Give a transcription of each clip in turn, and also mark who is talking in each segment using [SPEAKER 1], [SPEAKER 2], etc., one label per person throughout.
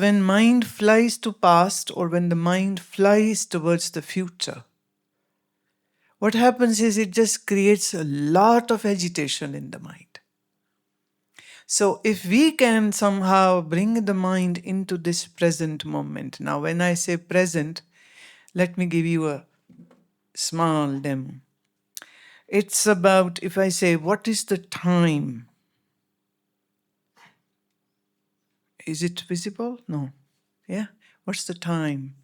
[SPEAKER 1] When mind flies to past or when the mind flies towards the future, what happens is it just creates a lot of agitation in the mind. So if we can somehow bring the mind into this present moment. Now, when I say present, let me give you a small demo. It's about, if I say, what is the time? Is it visible? No. Yeah? What's the time?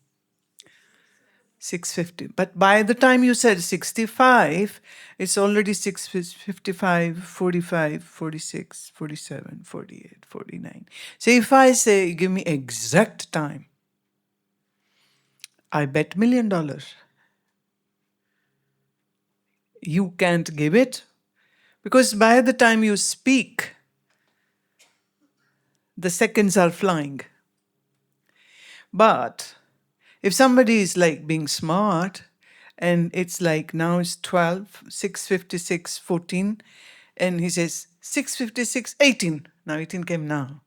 [SPEAKER 1] 6:50. But by the time you said 65, it's already 6:55, 45, 46, 47, 48, 49. So if I say, give me exact time, I bet $1 million. You can't give it because by the time you speak, the seconds are flying. But if somebody is like being smart and it's like now it's 12, 6:56, 14, and he says 6:56, 18. Now 18 came now.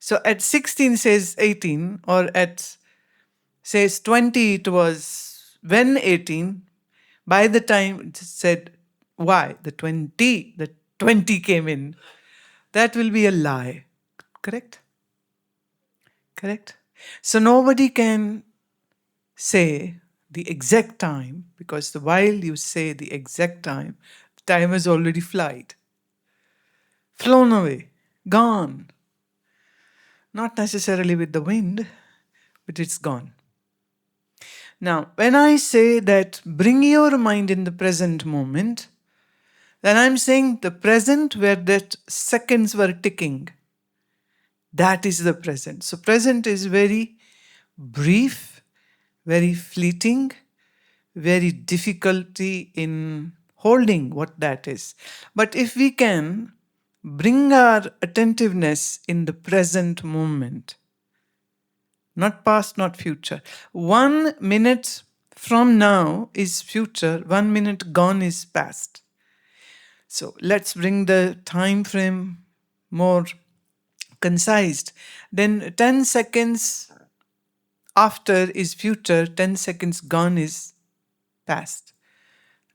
[SPEAKER 1] So at 16 says 18, or at says 20 it was when 18. By the time it said why the 20 came in, that will be a lie. Correct? Correct? So nobody can say the exact time because while you say the exact time, the time has already flown away, gone. Not necessarily with the wind, but it's gone. Now, when I say that bring your mind in the present moment, then I'm saying the present where that seconds were ticking. That is the present. So present is very brief, very fleeting, very difficulty in holding what that is. But if we can bring our attentiveness in the present moment, not past, not future. 1 minute from now is future, 1 minute gone is past. So let's bring the time frame more concised. Then 10 seconds after is future, 10 seconds gone is past.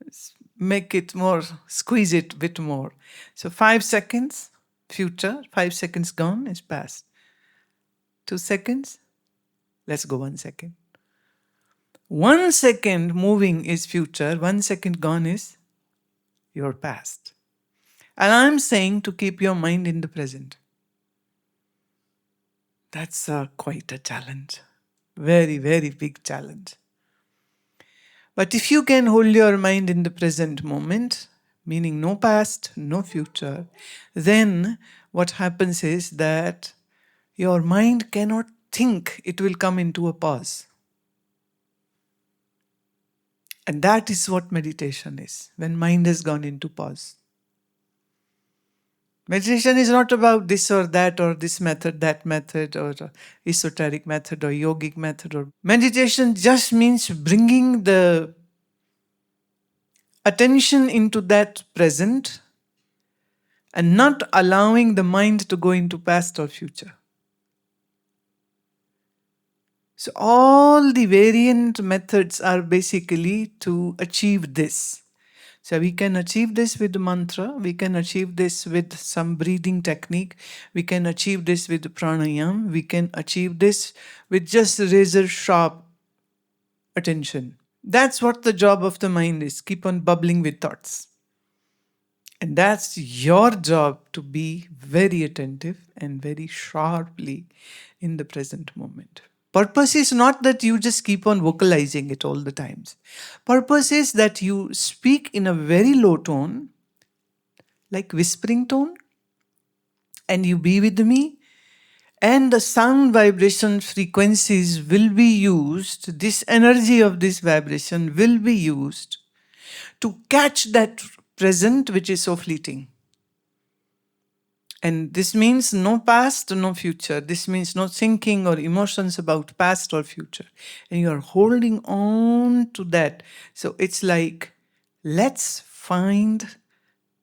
[SPEAKER 1] Let's make it more, squeeze it a bit more. So 5 seconds future, 5 seconds gone is past. 2 seconds, let's go 1 second. 1 second moving is future, 1 second gone is your past. And I'm saying to keep your mind in the present. That's quite a challenge. Very, very big challenge. But if you can hold your mind in the present moment, meaning no past, no future, then what happens is that your mind cannot think, it will come into a pause. And that is what meditation is, when mind has gone into pause. Meditation is not about this or that or this method, that method, or esoteric method or yogic method. Or meditation just means bringing the attention into that present and not allowing the mind to go into past or future. So all the variant methods are basically to achieve this. So we can achieve this with the mantra, we can achieve this with some breathing technique, we can achieve this with pranayam, we can achieve this with just razor sharp attention. That's what the job of the mind is, keep on bubbling with thoughts. And that's your job, to be very attentive and very sharply in the present moment. Purpose is not that you just keep on vocalizing it all the times. Purpose is that you speak in a very low tone, like whispering tone, and you be with me, and the sound vibration frequencies will be used, this energy of this vibration will be used to catch that present which is so fleeting. And this means no past, no future. This means no thinking or emotions about past or future. And you are holding on to that. So it's like, let's find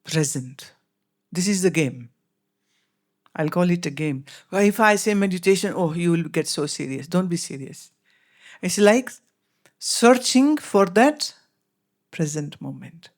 [SPEAKER 1] present. This is the game. I'll call it a game. If I say meditation, oh, you will get so serious. Don't be serious. It's like searching for that present moment.